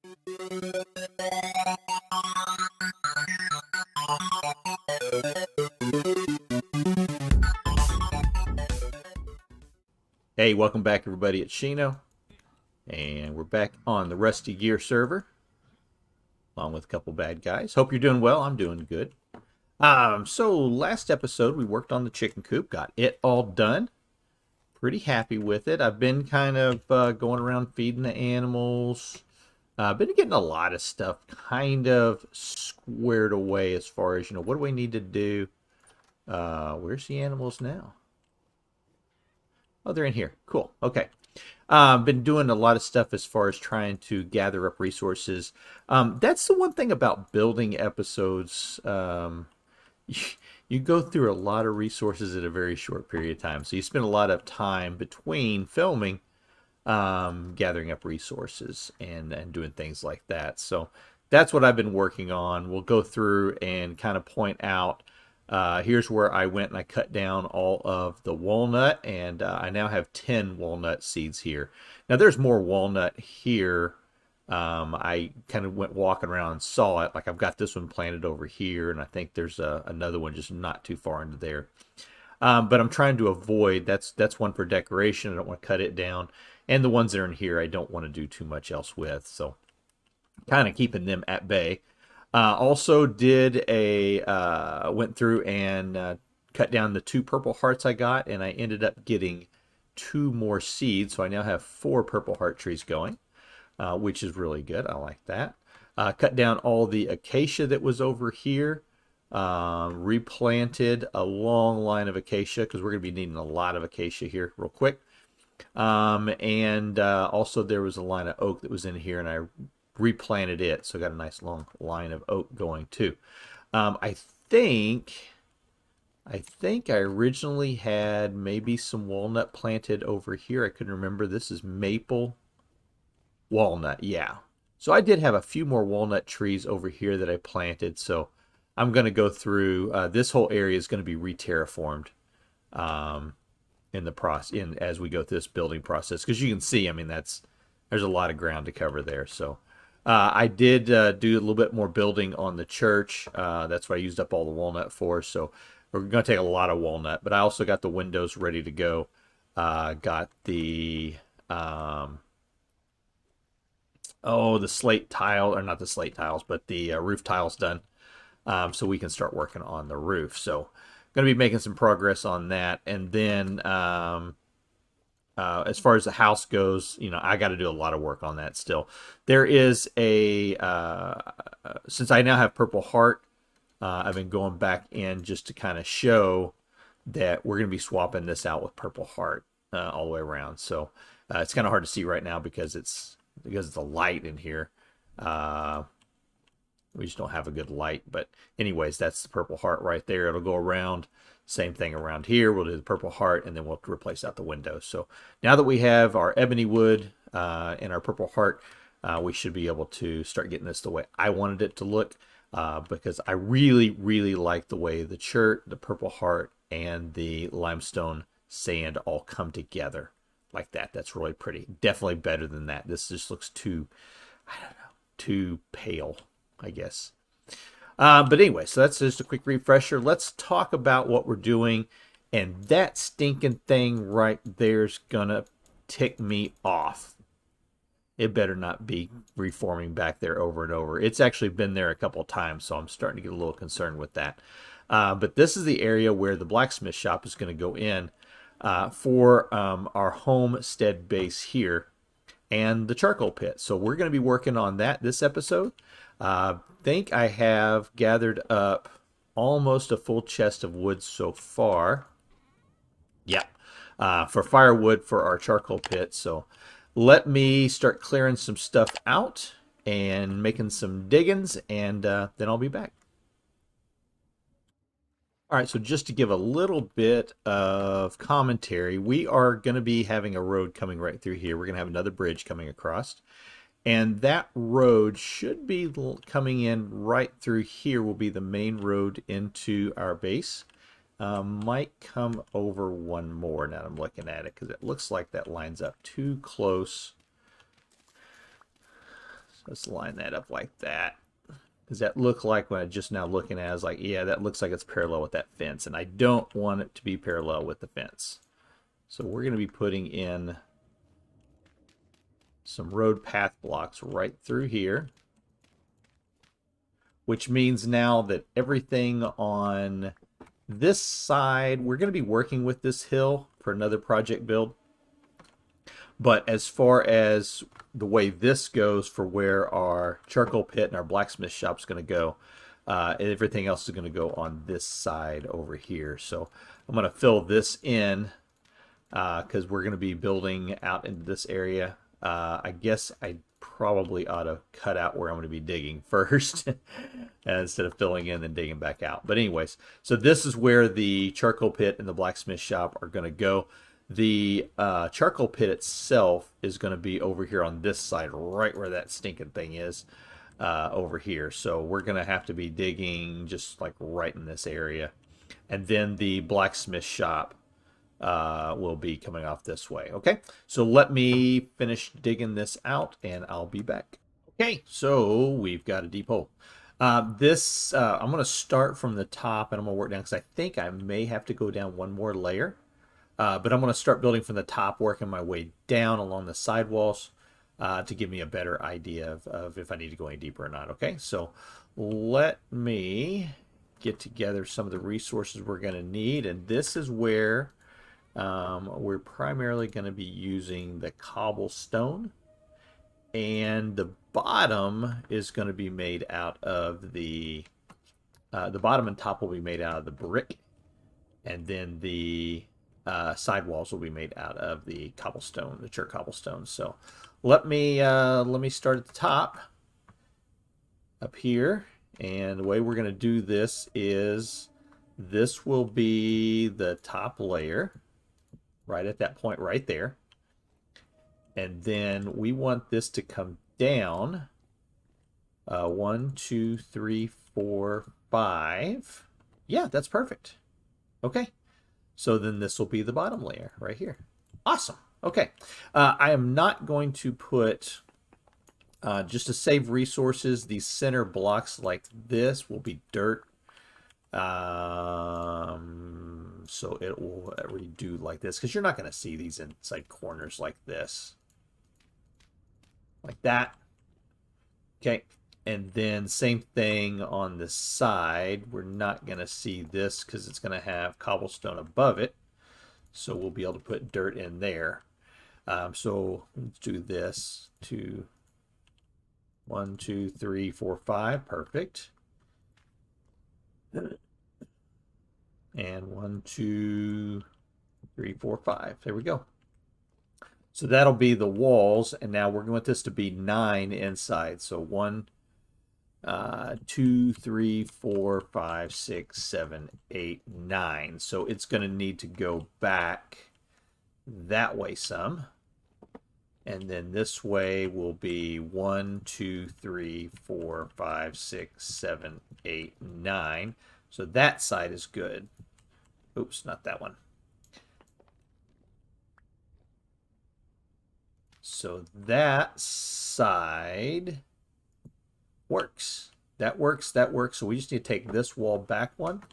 Hey, welcome back everybody, it's Shino, and we're back on the Rusty Gear server, along with a couple bad guys. Hope you're doing well, I'm doing good. So last episode we worked on the chicken coop, got it all done. Pretty happy with it. I've been kind of going around feeding the animals. Been getting a lot of stuff kind of squared away as far as, what do we need to do? Where's the animals now? Oh, they're in here. Cool. Okay. Been doing a lot of stuff as far as trying to gather up resources. That's the one thing about building episodes. You go through a lot of resources in a very short period of time. So you spend a lot of time between filming, gathering up resources and doing things like that. So that's what I've been working on. We'll go through and kind of point out, here's where I went and I cut down all of the walnut, and I now have 10 walnut seeds here. Now there's more walnut here. I kind of went walking around and saw it. Like I've got this one planted over here, and I think there's another one just not too far into there. But I'm trying to avoid, that's one for decoration. I don't want to cut it down. And the ones that are in here, I don't want to do too much else with. So kind of keeping them at bay. Also did went through and cut down the 2 purple hearts I got, and I ended up getting 2 more seeds. So I now have 4 purple heart trees going, which is really good. I like that. Cut down all the acacia that was over here. Replanted a long line of acacia because we're going to be needing a lot of acacia here real quick. Also there was a line of oak that was in here, and I replanted it, so I got a nice long line of oak going too. I think I originally had maybe some walnut planted over here. I couldn't remember. This is maple, walnut, yeah. So I did have a few more walnut trees over here that I planted. So I'm going to go through. This whole area is going to be re-terraformed in the process, as we go through this building process. Because you can see, I mean, there's a lot of ground to cover there. So I did do a little bit more building on the church. That's what I used up all the walnut for. So we're going to take a lot of walnut. But I also got the windows ready to go. Got the the slate tile, or not the slate tiles, but the roof tiles done. So we can start working on the roof. So going to be making some progress on that. And then as far as the house goes, I got to do a lot of work on that still. There is since I now have Purple Heart, I've been going back in just to kind of show that we're going to be swapping this out with Purple Heart all the way around. So it's kind of hard to see right now because it's a light in here. We just don't have a good light. But anyways, that's the Purple Heart right there. It'll go around. Same thing around here. We'll do the Purple Heart, and then we'll replace out the windows. So now that we have our ebony wood and our Purple Heart, we should be able to start getting this the way I wanted it to look, because I really, really like the way the chert, the Purple Heart, and the limestone sand all come together like that. That's really pretty. Definitely better than that. This just looks too, I don't know, too pale, I guess. But anyway, so that's just a quick refresher. Let's talk about what we're doing. And that stinking thing right there's gonna tick me off. It better not be reforming back there over and over. It's actually been there a couple of times, so I'm starting to get a little concerned with that. But this is the area where the blacksmith shop is going to go in for our homestead base here and the charcoal pit. So we're going to be working on that this episode. Think I have gathered up almost a full chest of wood so far. Yeah, for firewood for our charcoal pit. So let me start clearing some stuff out and making some diggings, and then I'll be back. All right, so just to give a little bit of commentary, we are going to be having a road coming right through here. We're going to have another bridge coming across. And that road should be coming in right through here, will be the main road into our base. Might come over one more now that I'm looking at it, because it looks like that lines up too close. Let's line that up like that. Does that look like, when I'm just now looking at it, I was like, yeah, that looks like it's parallel with that fence. And I don't want it to be parallel with the fence. So we're going to be putting in some road path blocks right through here. Which means now that everything on this side, we're going to be working with this hill for another project build. But as far as the way this goes for where our charcoal pit and our blacksmith shop is going to go, everything else is going to go on this side over here. So I'm going to fill this in because we're going to be building out into this area. I guess I probably ought to cut out where I'm going to be digging first instead of filling in and digging back out. But anyways, so this is where the charcoal pit and the blacksmith shop are going to go. The charcoal pit itself is going to be over here on this side, right where that stinking thing is, over here. So we're going to have to be digging just like right in this area. And then the blacksmith shop will be coming off this way. Okay, so let me finish digging this out and I'll be back. Okay, so we've got a deep hole. I'm going to start from the top and I'm going to work down because I think I may have to go down one more layer. But I'm going to start building from the top, working my way down along the sidewalls to give me a better idea of if I need to go any deeper or not. Okay, so let me get together some of the resources we're going to need. And this is where we're primarily going to be using the cobblestone. And the bottom is going to be made out of the bottom and top will be made out of the brick. And then the sidewalls will be made out of the cobblestone, the church cobblestone. So let me start at the top up here, and the way we're going to do this is this will be the top layer right at that point right there, and then we want this to come down 1 2 3 4 5. Yeah, that's perfect. Okay. So then this will be the bottom layer right here. Awesome. Okay. I am not going to put, just to save resources, these center blocks like this will be dirt. So it will redo like this because you're not going to see these inside corners like this. Like that. Okay. And then same thing on the side. We're not going to see this because it's going to have cobblestone above it. So we'll be able to put dirt in there. So let's do this. 1 2 3 4 5. Perfect. And 1 2 3 4 5. There we go. So that'll be the walls. And now we're going to want this to be 9 inside. So 1 2 3 4 5 6 7 8 9. So it's going to need to go back that way some, and then this way will be 1 2 3 4 5 6 7 8 9. So that side is good. Oops, not that one. So that side works. That works. That works. So we just need to take this wall back one,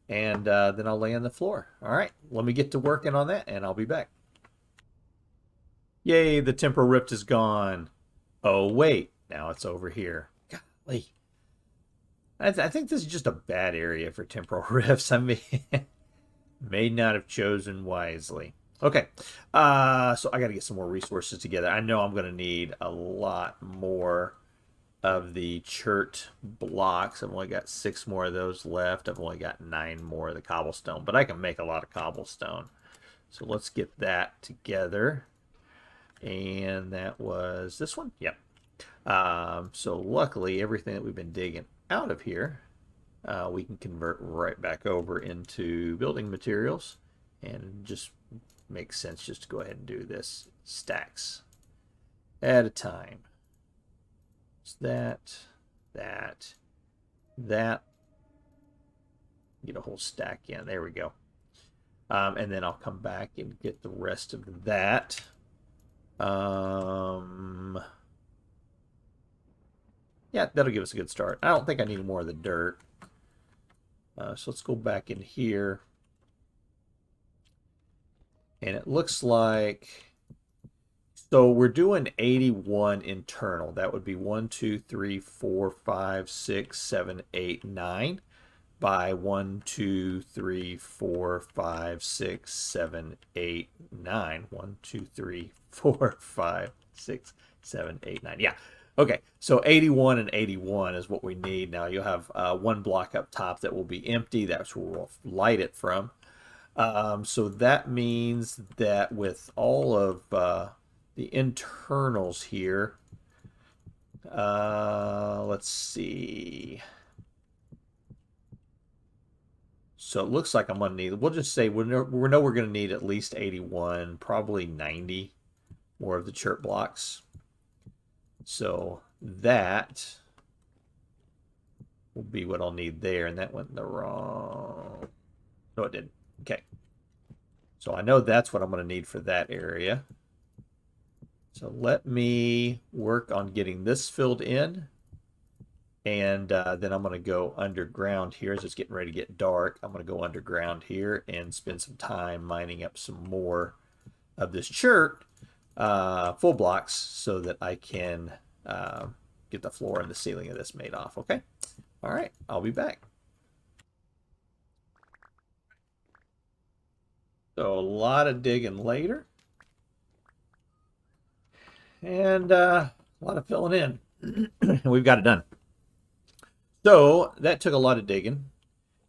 and then I'll lay on the floor. All right, let me get to working on that, and I'll be back. Yay, the temporal rift is gone. Oh, wait. Now it's over here. Golly. I think this is just a bad area for temporal rifts. I mean, may not have chosen wisely. Okay, so I got to get some more resources together. I know I'm going to need a lot more of the chert blocks. I've only got 6 more of those left. I've only got 9 more of the cobblestone, but I can make a lot of cobblestone. So let's get that together. And that was this one. Yep. So luckily, everything that we've been digging out of here, we can convert right back over into building materials, and it just makes sense just to go ahead and do this stacks at a time. That. Get a whole stack in. There we go. And then I'll come back and get the rest of that. Yeah, that'll give us a good start. I don't think I need more of the dirt. So let's go back in here. And it looks like, so we're doing 81 internal. That would be 1, 2, 3, 4, 5, 6, 7, 8, 9 by 1, 2, 3, 4, 5, 6, 7, 8, 9. 1, 2, 3, 4, 5, 6, 7, 8, 9. Yeah. Okay, so 81 and 81 is what we need. Now you'll have one block up top that will be empty. That's where we'll light it from. So that means that with all of the internals here, let's see. So it looks like I'm going to need, we'll just say we know we're going to need at least 81, probably 90 more of the chirp blocks. So that will be what I'll need there. And that went in the wrong, no it didn't. Okay. So I know that's what I'm going to need for that area. So let me work on getting this filled in. And then I'm going to go underground here as it's getting ready to get dark. I'm going to go underground here and spend some time mining up some more of this chert full blocks so that I can get the floor and the ceiling of this made off. Okay. All right. I'll be back. So a lot of digging later. And a lot of filling in. We've got it done. So that took a lot of digging,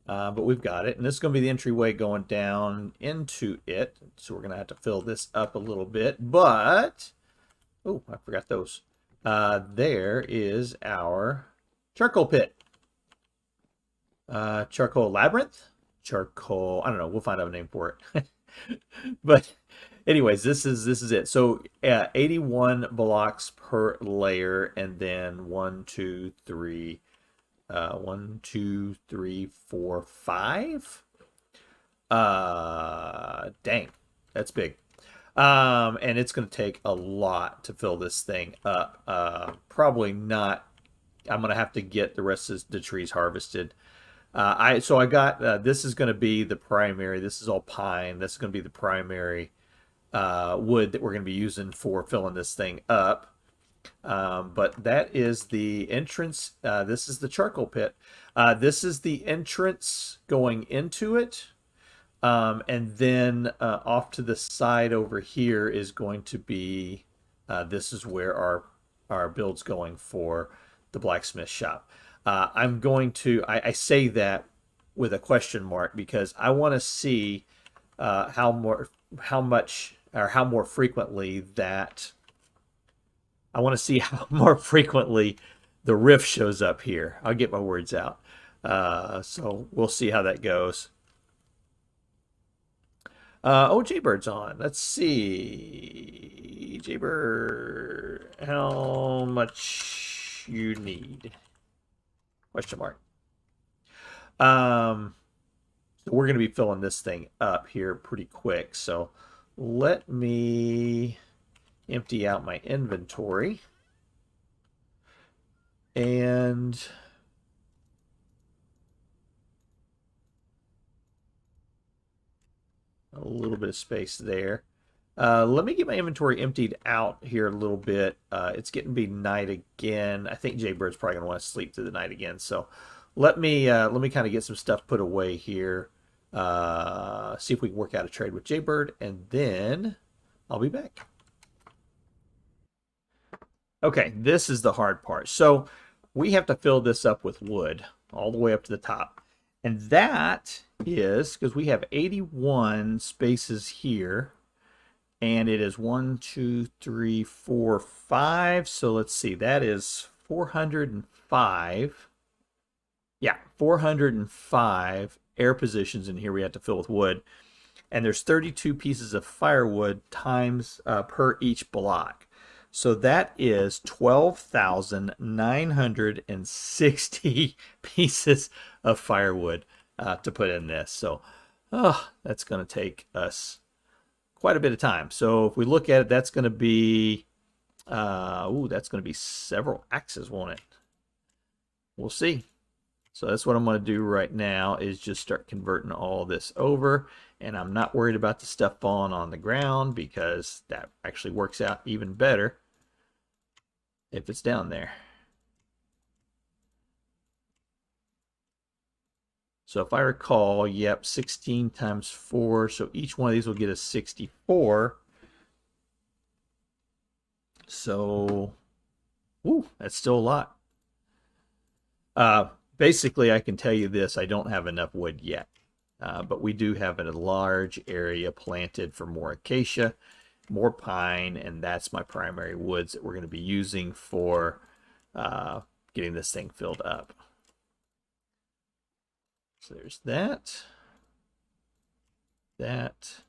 but we've got it. And this is going to be the entryway going down into it. So we're going to have to fill this up a little bit. But, oh, I forgot those. There is our charcoal pit. Charcoal labyrinth? Charcoal, I don't know. We'll find out a name for it. But anyways, this is it. So 81 blocks per layer, and then 1, 2, 3, 1, 2, 3, 4, 5. Dang, that's big. And it's going to take a lot to fill this thing up. Probably not. I'm going to have to get the rest of the trees harvested. So I got, this is going to be the primary. This is all pine. This is going to be the primary wood that we're going to be using for filling this thing up. But that is the entrance. This is the charcoal pit. This is the entrance going into it. And then off to the side over here is going to be, this is where our build's going for the blacksmith shop. I'm going to, I say that with a question mark because I want to see how more frequently that, I want to see how more frequently the riff shows up here. I'll get my words out. So we'll see how that goes. Oh, Jaybird's on. Let's see. Jaybird, how much you need? Question mark. So we're going to be filling this thing up here pretty quick. So let me empty out my inventory. And a little bit of space there. Let me get my inventory emptied out here a little bit. It's getting to be night again. I think Jaybird's probably going to want to sleep through the night again. So let me kind of get some stuff put away here. See if we can work out a trade with Jaybird, and then I'll be back. Okay, this is the hard part. So we have to fill this up with wood all the way up to the top. And that is because we have 81 spaces here. And it is 1, 2, 3, 4, 5. So let's see, that is 405. Yeah, 405 air positions in here we have to fill with wood. And there's 32 pieces of firewood times per each block. So that is 12,960 pieces of firewood to put in this. So that's going to take us quite a bit of time. So if we look at it, that's going to be, that's going to be several axes, won't it? we'll see. So that's what I'm going to do right now, is just start converting all this over. And I'm not worried about the stuff falling on the ground, because that actually works out even better if it's down there. So if I recall, yep, 16 times 4. So each one of these will get us 64. So, that's still a lot. Basically, I can tell you this: I don't have enough wood yet. But we do have a large area planted for more acacia, more pine, and that's my primary woods that we're going to be using for getting this thing filled up. So there's that, that,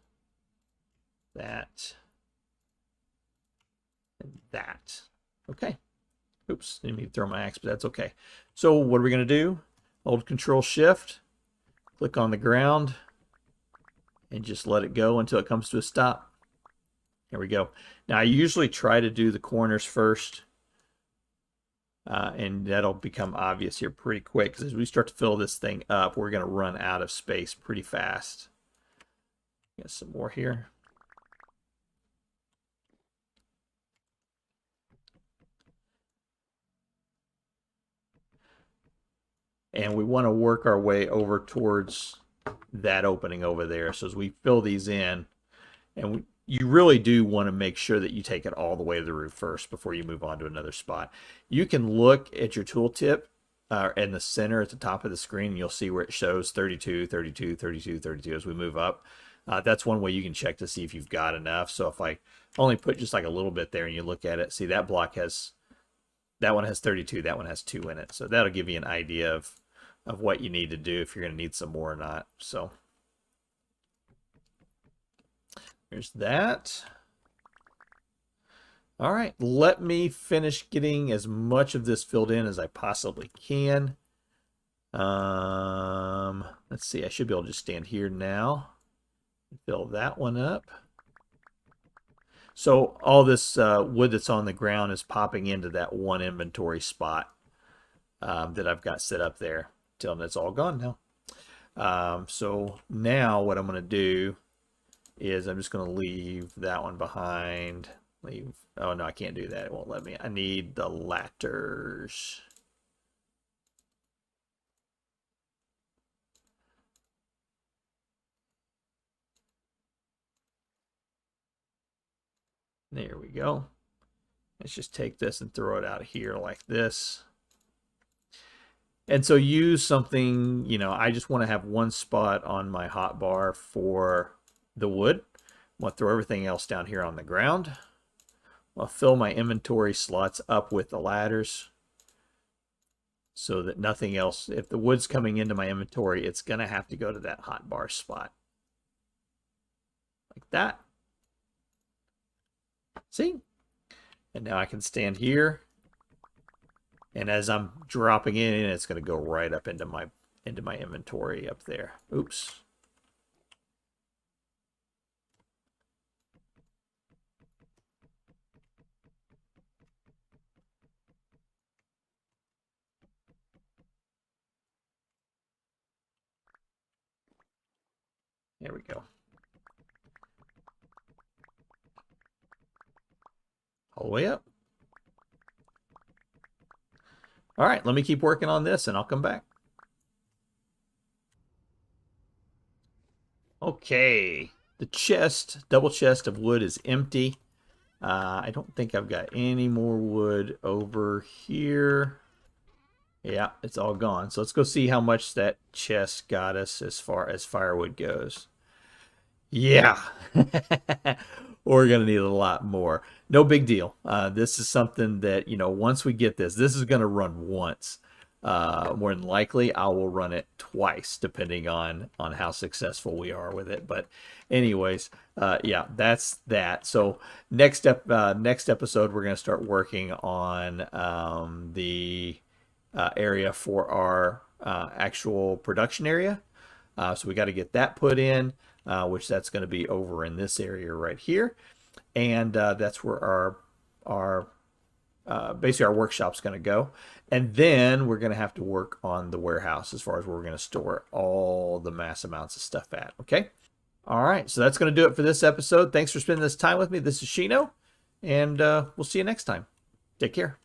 and that. Okay. Oops, didn't mean to throw my axe, but that's okay. So what are we going to do? Hold Control Shift, click on the ground, and just let it go until it comes to a stop. There we go. Now I usually try to do the corners first, and that'll become obvious here pretty quick, because as we start to fill this thing up, we're going to run out of space pretty fast. Get some more here. And we want to work our way over towards that opening over there. So as we fill these in, and you really do want to make sure that you take it all the way to the roof first before you move on to another spot. You can look at your tooltip in the center at the top of the screen, and you'll see where it shows 32, 32, 32, 32 as we move up. That's one way you can check to see if you've got enough. So if I only put just like a little bit there and you look at it, see that block has, that one has 32, that one has 2 in it. So that'll give you an idea of what you need to do, if you're going to need some more or not. So there's that. All right, let me finish getting as much of this filled in as I possibly can. Let's see, I should be able to just stand here now and fill that one up. So all this wood that's on the ground is popping into that one inventory spot that I've got set up there. Till it's all gone now. So now what I'm going to do is I'm just going to leave that one behind. Oh no, I can't do that. It won't let me. I need the ladders. There we go. Let's just take this and throw it out of here like this. And so use something, I just want to have one spot on my hotbar for the wood. I'm going to throw everything else down here on the ground. I'll fill my inventory slots up with the ladders so that nothing else, if the wood's coming into my inventory, it's going to have to go to that hotbar spot. Like that. See? And now I can stand here. And as I'm dropping in, it's going to go right up into my inventory up there. Oops. There we go. All the way up. All right, let me keep working on this and I'll come back. Okay, the double chest of wood is empty. I don't think I've got any more wood over here. Yeah, it's all gone. So let's go see how much that chest got us as far as firewood goes. Yeah, we're going to need a lot more. No big deal. This is something that, once we get this is going to run once. More than likely, I will run it twice, depending on how successful we are with it. But anyways, yeah, that's that. So next episode, we're going to start working on the area for our actual production area. So we got to get that put in, which that's going to be over in this area right here. And that's where our basically our workshop's going to go. And then we're going to have to work on the warehouse as far as where we're going to store all the mass amounts of stuff at. Okay. All right. So that's going to do it for this episode. Thanks for spending this time with me. This is Shino, and we'll see you next time. Take care.